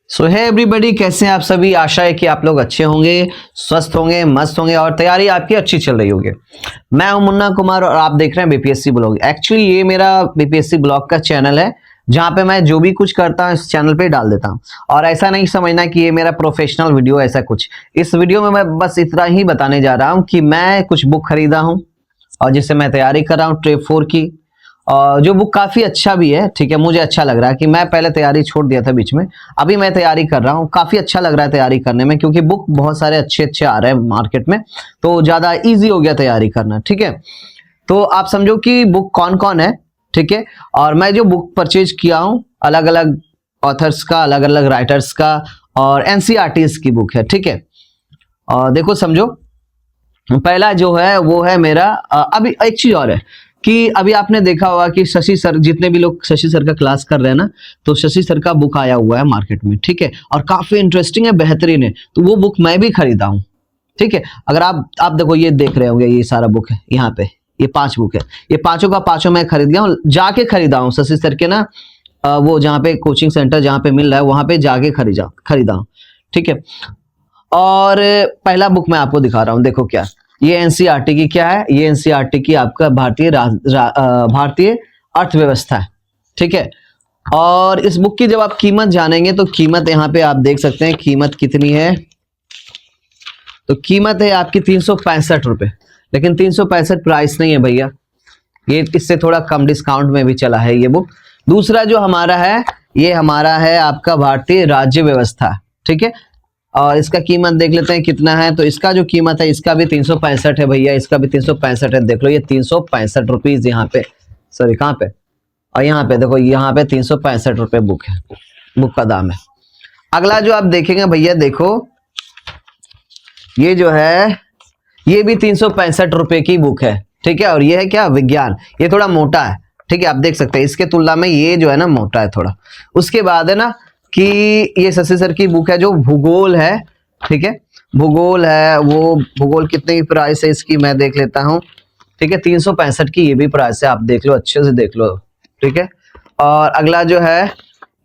सो है एवरीबॉडी, कैसे हैं आप सभी। आशा है कि आप लोग अच्छे होंगे, स्वस्थ होंगे, मस्त होंगे और तैयारी आपकी अच्छी चल रही होगी। मैं हूं मुन्ना कुमार और आप देख रहे हैं बीपीएससी ब्लॉग। एक्चुअली ये मेरा बीपीएससी ब्लॉग का चैनल है जहां पे मैं जो भी कुछ करता हूं इस चैनल पे डाल देता हूं। और ऐसा नहीं समझना कि ये मेरा प्रोफेशनल वीडियो ऐसा कुछ। इस वीडियो में मैं बस इतना ही बताने जा रहा हूं कि मैं कुछ बुक खरीदा हूं और जिससे मैं तैयारी कर रहा हूं ट्रेड 4 की। और जो बुक काफी अच्छा भी है, ठीक है, मुझे अच्छा लग रहा है कि मैं पहले तैयारी छोड़ दिया था बीच में, अभी मैं तैयारी कर रहा हूँ। काफी अच्छा लग रहा है तैयारी करने में क्योंकि बुक बहुत सारे अच्छे अच्छे आ रहे हैं मार्केट में, तो ज्यादा इजी हो गया तैयारी करना। ठीक है, तो आप समझो कि बुक कौन कौन है, ठीक है। और मैं जो बुक परचेज किया हूँ अलग अलग ऑथर्स का, अलग अलग राइटर्स का और एनसीईआरटीज की बुक है, ठीक है। और देखो समझो, पहला जो है वो है मेरा अभी एक चीज और है कि अभी आपने देखा होगा कि शशि सर, जितने भी लोग शशि सर का क्लास कर रहे हैं ना, तो शशि सर का बुक आया हुआ है मार्केट में, ठीक है। और काफी इंटरेस्टिंग है, बेहतरीन है, तो वो बुक मैं भी खरीदा हूँ, ठीक है। अगर आप देखो, ये देख रहे होंगे, ये सारा बुक है यहाँ पे, ये 5 बुक है, ये पांचों का पांचों मैं खरीद गया हूँ, जाके खरीदा हूँ शशि सर के ना वो जहाँ पे कोचिंग सेंटर जहाँ पे मिल रहा है वहां पे जाके खरीदा हूँ, ठीक है। और पहला बुक मैं आपको दिखा रहा हूँ, देखो क्या, ये एनसीईआरटी की क्या है, ये एनसीईआरटी की आपका भारतीय अर्थव्यवस्था है, ठीक है। और इस बुक की जब आप कीमत जानेंगे तो कीमत यहाँ पे आप देख सकते हैं, कीमत कितनी है। तो कीमत है आपकी 365 रुपए, लेकिन 365 प्राइस नहीं है भैया, ये इससे थोड़ा कम डिस्काउंट में भी चला है ये बुक। दूसरा जो हमारा है, ये हमारा है आपका भारतीय राज्य व्यवस्था, ठीक है। और इसका कीमत देख लेते हैं कितना है। तो इसका जो कीमत है, इसका भी 365 है भैया, इसका भी 365 है। देख लो, ये 365 रुपीज यहाँ पे, सॉरी कहाँ पे, और यहाँ पे देखो, यहाँ पे 365 रुपए बुक है, बुक का दाम है। अगला जो आप देखेंगे भैया, देखो ये जो है, ये भी 365 रुपए की बुक है, ठीक है। और ये है क्या, विज्ञान, ये थोड़ा मोटा है, ठीक है, आप देख सकते हैं इसके तुलना में ये जो है ना मोटा है थोड़ा। उसके बाद है ना कि ये शशि सर की बुक है जो भूगोल है, ठीक है, भूगोल है। वो भूगोल कितने की प्राइस है इसकी मैं देख लेता हूँ, ठीक है, 365 की ये भी प्राइस है, आप देख लो, अच्छे से देख लो, ठीक है। और अगला जो है,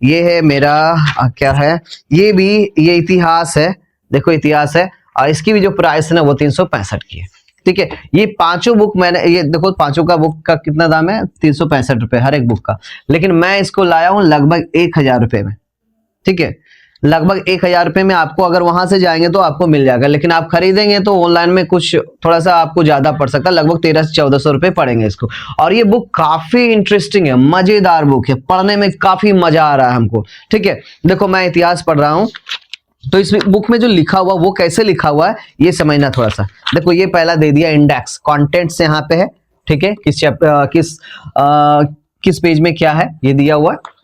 ये है मेरा क्या है, ये भी, ये इतिहास है, देखो इतिहास है, और इसकी भी जो प्राइस है ना वो 365 की है, ठीक है। ये पांचों बुक मैंने, ये देखो पांचों का बुक का कितना दाम है, 365 रुपए हर एक बुक का, लेकिन मैं इसको लाया हूँ लगभग 1000 रुपए में, ठीक है। लगभग 1000 रुपए में आपको, अगर वहां से जाएंगे तो आपको मिल जाएगा, लेकिन आप खरीदेंगे तो ऑनलाइन में कुछ थोड़ा सा आपको ज्यादा पड़ सकता है, लगभग 1300 से 1400 रुपए पड़ेंगे इसको। और ये बुक काफी इंटरेस्टिंग है, मजेदार बुक है, पढ़ने में काफी मजा आ रहा है हमको, ठीक है। देखो मैं इतिहास पढ़ रहा हूँ, तो इस बुक में जो लिखा हुआ वो कैसे लिखा हुआ है ये समझना थोड़ा सा। देखो ये पहला दे दिया इंडेक्स, कॉन्टेंट्स यहाँ पे है, ठीक है, किस पेज में क्या है ये दिया हुआ है।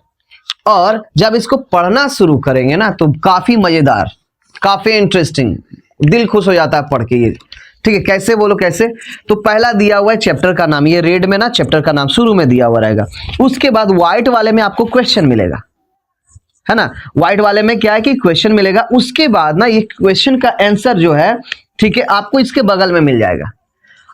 और जब इसको पढ़ना शुरू करेंगे ना तो काफी मजेदार, काफी इंटरेस्टिंग, दिल खुश हो जाता है पढ़ के ये, ठीक है। कैसे बोलो कैसे, तो पहला दिया हुआ है चैप्टर का नाम, ये रेड में ना चैप्टर का नाम शुरू में दिया हुआ रहेगा। उसके बाद व्हाइट वाले में आपको क्वेश्चन मिलेगा, है ना, व्हाइट वाले में क्या है कि क्वेश्चन मिलेगा। उसके बाद ना ये क्वेश्चन का आंसर जो है, ठीक है, आपको इसके बगल में मिल जाएगा।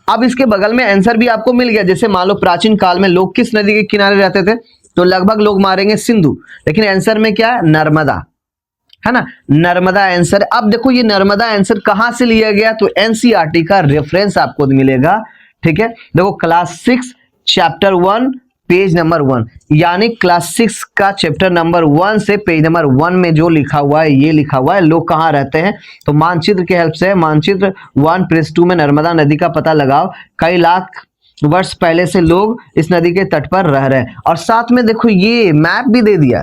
अब इसके बगल में आंसर भी आपको मिल गया। जैसे मान लो प्राचीन काल में लोग किस नदी के किनारे रहते थे, तो लगभग लोग मारेंगे सिंधु, लेकिन आंसर में क्या है, नर्मदा, है ना, नर्मदा आंसर। अब देखो ये नर्मदा आंसर कहां से लिया गया, तो एनसीईआरटी का रेफरेंस आपको मिलेगा, ठीक है। देखो क्लास 6 चैप्टर 1 पेज नंबर 1, यानी क्लास 6 का चैप्टर नंबर 1 से पेज नंबर 1 में जो लिखा हुआ है, ये लिखा हुआ है लोग कहाँ रहते हैं। तो मानचित्र के हेल्प से, मानचित्र 1 पेज 2 में नर्मदा नदी का पता लगाओ, कई लाख वर्ष पहले से लोग इस नदी के तट पर रह रहे हैं। और साथ में देखो ये मैप भी दे दिया,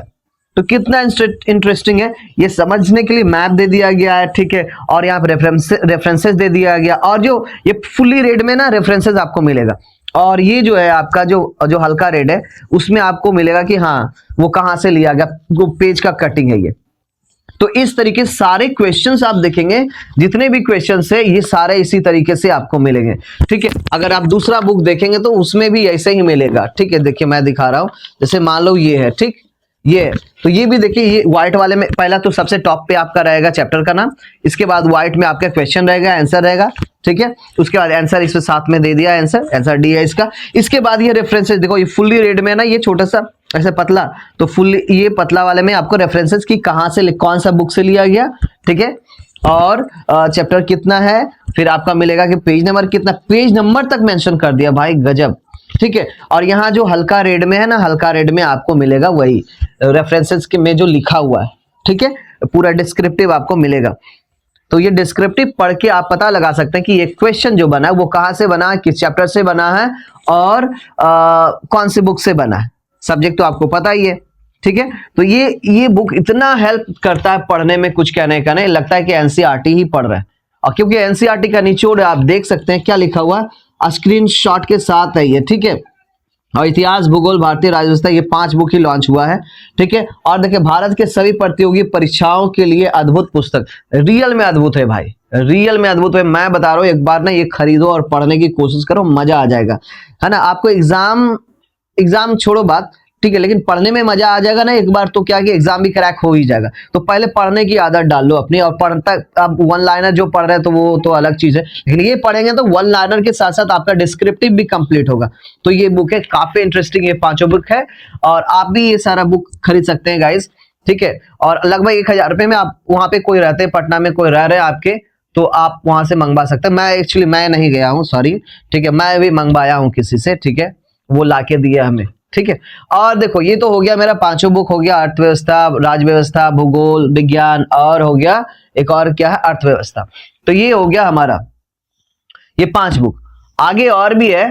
तो कितना इंटरेस्टिंग है, ये समझने के लिए मैप दे दिया गया है, ठीक है। और यहाँ पे रेफरेंसेस दे दिया गया, और जो ये फुल्ली रेड में ना रेफरेंसेस आपको मिलेगा। और ये जो है आपका जो हल्का रेड है उसमें आपको मिलेगा कि हाँ वो कहाँ से लिया गया, वो पेज का कटिंग है ये। तो इस तरीके सारे क्वेश्चंस आप देखेंगे, जितने भी क्वेश्चंस है ये सारे इसी तरीके से आपको मिलेंगे, ठीक है। अगर आप दूसरा बुक देखेंगे तो उसमें भी ऐसे ही मिलेगा, ठीक है। देखिए मैं दिखा रहा हूं, जैसे मान लो ये है, ठीक, ये, तो ये भी देखिए, ये व्हाइट वाले में पहला तो सबसे टॉप पे आपका रहेगा चैप्टर का नाम, इसके बाद व्हाइट में आपका क्वेश्चन रहेगा, आंसर रहेगा, ठीक है। उसके बाद आंसर इसमें साथ में दे दिया, आंसर डी है इसका। इसके बाद ये रेफरेंसेस देखो, ये फुल्ली रेड में ना, ये छोटा सा ऐसे पतला, तो फुल ये पतला वाले में आपको रेफरेंसेस की कहाँ से, कौन सा बुक से लिया गया, ठीक है, और चैप्टर कितना है, फिर आपका मिलेगा कि पेज नंबर कितना, पेज नंबर तक मेंशन कर दिया भाई, गजब, ठीक है। और यहाँ जो हल्का रेड में है ना, हल्का रेड में आपको मिलेगा वही रेफरेंसेस के में जो लिखा हुआ है, ठीक है, पूरा डिस्क्रिप्टिव आपको मिलेगा। तो ये डिस्क्रिप्टिव पढ़ के आप पता लगा सकते हैं कि ये क्वेश्चन जो बना है वो कहाँ से बना है, किस चैप्टर से बना है, और कौन सी बुक से बना है। सब्जेक्ट तो आपको पता ही है, ठीक है। तो ये बुक इतना हेल्प करता है पढ़ने में, कुछ कहने का नहीं, लगता है कि एनसीईआरटी ही पढ़ रहे हैं। और क्योंकि एनसीईआरटी का निचोड़ आप देख सकते हैं क्या लिखा हुआ है, स्क्रीनशॉट के साथ है ये, ठीक है। और इतिहास, भूगोल, भारतीय राज्यव्यवस्था, ये 5 बुक ही लॉन्च हुआ है, ठीक है। और देखिए भारत के सभी प्रतियोगी परीक्षाओं के लिए अद्भुत पुस्तक, रियल में अद्भुत है भाई, रियल में अद्भुत है। मैं बता रहा हूँ, एक बार ना ये खरीदो और पढ़ने की कोशिश करो, मजा आ जाएगा, है ना। आपको एग्जाम छोड़ो बात, ठीक है, लेकिन पढ़ने में मजा आ जाएगा ना एक बार, तो क्या कि एग्जाम भी क्रैक हो ही जाएगा। तो पहले पढ़ने की आदत डाल लो अपनी, और पढ़ता, अब वन लाइनर जो पढ़ रहे हैं तो वो तो अलग चीज है, लेकिन ये पढ़ेंगे तो वन लाइनर के साथ साथ आपका डिस्क्रिप्टिव भी कंप्लीट होगा। तो ये बुक है काफी इंटरेस्टिंग, ये 5 बुक है, और आप भी ये सारा बुक खरीद सकते हैं गाइज, ठीक है। और लगभग 1000 रुपए में आप, वहां पे कोई रहते हैं पटना में, कोई रह रहे हैं आपके, तो आप वहां से मंगवा सकते हैं। मैं नहीं गया हूँ, सॉरी, ठीक है, मैं भी मंगवाया हूँ किसी से, ठीक है, वो लाके दिया हमें, ठीक है। और देखो ये तो हो गया मेरा 5 बुक, हो गया अर्थव्यवस्था, राजव्यवस्था, भूगोल, विज्ञान, और हो गया एक और क्या है, अर्थव्यवस्था। तो ये हो गया हमारा ये 5 बुक। आगे और भी है,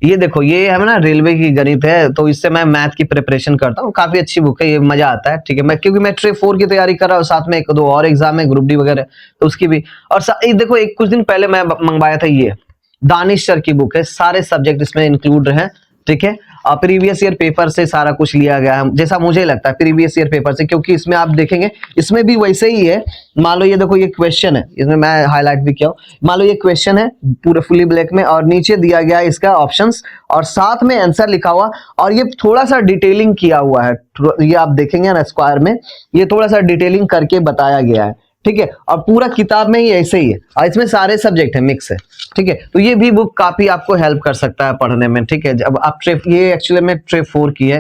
ये देखो, ये है ना रेलवे की गणित है, तो इससे मैं मैथ की प्रिपरेशन करता हूँ, काफी अच्छी बुक है, ये मजा आता है, ठीक है। मैं क्योंकि मैं ट्रे 4 की तैयारी कर रहा हूँ, साथ में 1-2 और एग्जाम है, ग्रुप डी वगैरह, तो उसकी भी। और देखो कुछ दिन पहले मैं मंगवाया था, ये दानिश सर की बुक है, सारे सब्जेक्ट इसमें इंक्लूड रहे, ठीक है। प्रीवियस ईयर पेपर से सारा कुछ लिया गया है, जैसा मुझे लगता है प्रीवियस ईयर पेपर से, क्योंकि इसमें आप देखेंगे इसमें भी वैसे ही है। मान लो ये देखो, ये क्वेश्चन है, इसमें मैं हाईलाइट भी किया हूं, मान लो ये क्वेश्चन है पूरे फुली ब्लैक में, और नीचे दिया गया है इसका ऑप्शंस, और साथ में आंसर लिखा हुआ, और ये थोड़ा सा डिटेलिंग किया हुआ है, ये आप देखेंगे ना स्क्वायर में, ये थोड़ा सा डिटेलिंग करके बताया गया है, ठीक है। और पूरा किताब में ही ऐसे ही है, और इसमें सारे सब्जेक्ट है, मिक्स है, ठीक है। तो ये भी बुक काफी आपको हेल्प कर सकता है पढ़ने में, ठीक है। जब आप ये एक्चुअली में ट्रे 4 की है,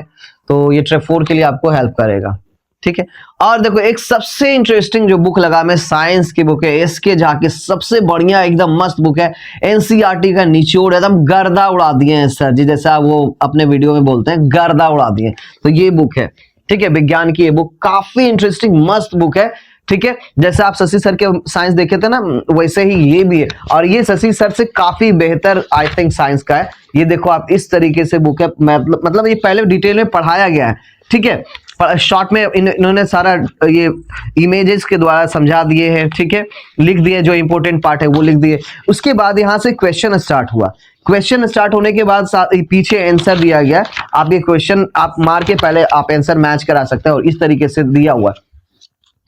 तो ये ट्रे 4 के लिए आपको हेल्प करेगा, ठीक है। और देखो एक सबसे इंटरेस्टिंग जो बुक लगा मैं, साइंस की बुक है, एसके झा की, सबसे बढ़िया एकदम मस्त बुक है, एनसीईआरटी का निचोड़, एकदम गर्दा उड़ा दिए हैं सर जी, जैसा वो अपने वीडियो में बोलते हैं, गर्दा उड़ा दिए। तो ये बुक है, ठीक है, विज्ञान की ये बुक काफी इंटरेस्टिंग मस्त बुक है, ठीक है। जैसे आप शशि सर के साइंस देखे थे ना, वैसे ही ये भी है, और ये शशि सर से काफी बेहतर आई थिंक साइंस का है। ये देखो आप इस तरीके से बुक है, मतलब ये पहले डिटेल में पढ़ाया गया है, ठीक है। शॉर्ट में इन्होंने सारा ये इमेजेस के द्वारा समझा दिए हैं, ठीक है, लिख दिए, जो इंपॉर्टेंट पार्ट है वो लिख दिए। उसके बाद यहाँ से क्वेश्चन स्टार्ट हुआ, क्वेश्चन स्टार्ट होने के बाद पीछे आंसर दिया गया, आप ये क्वेश्चन आप मार के पहले आप आंसर मैच करा सकते हैं, और इस तरीके से दिया हुआ,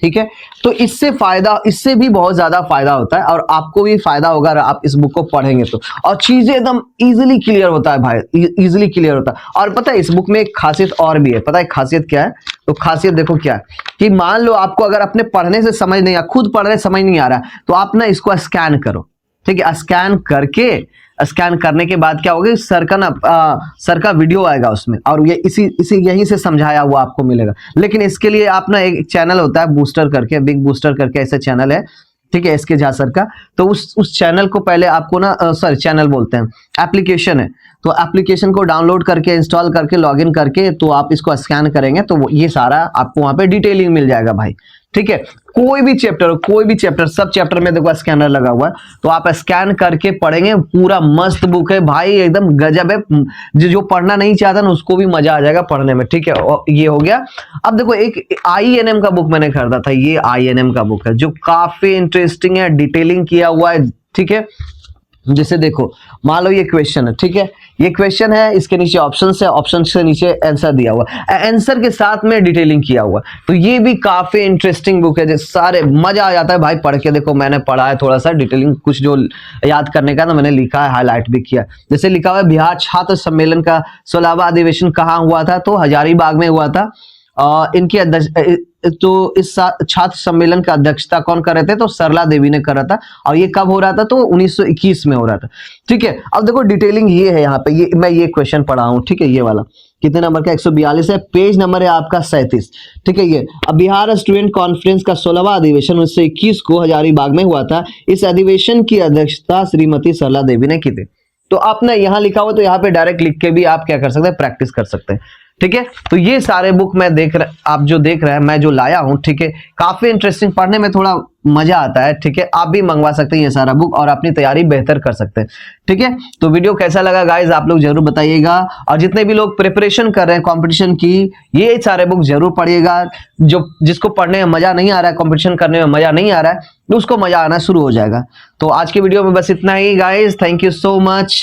ठीक है। तो इससे भी बहुत ज्यादा फायदा होता है, और आपको भी फायदा होगा अगर आप इस बुक को पढ़ेंगे तो। और चीजें एकदम इजीली क्लियर होता है भाई, इजीली क्लियर होता है। और पता है इस बुक में एक खासियत और भी है, पता है खासियत क्या है? तो खासियत देखो क्या है कि मान लो आपको अगर अपने पढ़ने से समझ नहीं आ, खुद पढ़ रहे समझ नहीं आ रहा, तो आप ना इसको स्कैन करो, ठीक है। स्कैन करने के बाद क्या होगा, सर का वीडियो आएगा उसमें, और ये इसी यहीं से समझाया हुआ आपको मिलेगा। लेकिन इसके लिए आप ना एक चैनल होता है बूस्टर करके, बिग बूस्टर करके ऐसा चैनल है, ठीक है, एसके झा सर का। तो उस चैनल को पहले आपको ना चैनल बोलते हैं, एप्लीकेशन है, तो एप्लीकेशन को डाउनलोड करके इंस्टॉल करके लॉगिन करके तो आप इसको स्कैन करेंगे तो ये सारा आपको वहां पे डिटेलिंग मिल जाएगा भाई, ठीक है। कोई भी चैप्टर सब चैप्टर में देखो स्कैनर लगा हुआ है, तो आप स्कैन करके पढ़ेंगे, पूरा मस्त बुक है भाई, एकदम गजब है। जो पढ़ना नहीं चाहता ना उसको भी मजा आ जाएगा पढ़ने में, ठीक है। ये हो गया। अब देखो एक INM का बुक मैंने खरीदा था, ये INM का बुक है जो काफी इंटरेस्टिंग है, डिटेलिंग किया हुआ है, ठीक है। जैसे देखो मान लो ये क्वेश्चन है, ठीक है, ये क्वेश्चन है, इसके नीचे ऑप्शंस है, ऑप्शन से नीचे आंसर दिया हुआ है, आंसर के साथ में डिटेलिंग किया हुआ है। तो ये भी काफी इंटरेस्टिंग बुक है, जो सारे मजा आ जाता है भाई पढ़ के। देखो मैंने पढ़ा है थोड़ा सा डिटेलिंग, कुछ जो याद करने का ना मैंने लिखा है, हाईलाइट भी किया। जैसे लिखा हुआ है बिहार छात्र सम्मेलन का 16वां अधिवेशन कहाँ हुआ था, तो हजारीबाग में हुआ था। इनकी तो इस छात्र सम्मेलन का अध्यक्षता कौन कर रहे थे, तो सरला देवी ने कर रहा था, और ये कब हो रहा था, तो 1921 में हो रहा था, ठीक है। अब देखो डिटेलिंग ये है यहाँ पे, मैं ये क्वेश्चन पढ़ा हूं, ठीक है, ये वाला कितने नंबर का? 142 है। पेज नंबर है आपका 37। ठीक है। ये अब बिहार स्टूडेंट कॉन्फ्रेंस का 16वां अधिवेशन 1921 को हजारीबाग में हुआ था। इस अधिवेशन की अध्यक्षता श्रीमती सरला देवी ने की थी। तो आपने यहाँ लिखा हुआ तो यहाँ पे डायरेक्ट लिख के भी आप क्या कर सकते हैं, प्रैक्टिस कर सकते हैं। ठीक है। तो ये सारे बुक मैं आप जो देख रहे हैं मैं जो लाया हूं, ठीक है, काफी इंटरेस्टिंग, पढ़ने में थोड़ा मजा आता है। ठीक है। आप भी मंगवा सकते हैं ये सारा बुक और अपनी तैयारी बेहतर कर सकते हैं। ठीक है। तो वीडियो कैसा लगा गाइज आप लोग जरूर बताइएगा, और जितने भी लोग प्रिपरेशन कर रहे हैं कंपटीशन की, ये सारे बुक जरूर पढ़िएगा। जो जिसको पढ़ने में मजा नहीं आ रहा है, कंपटीशन करने में मजा नहीं आ रहा है, तो उसको मजा आना शुरू हो जाएगा। तो आज की वीडियो में बस इतना ही guys. Thank you so much.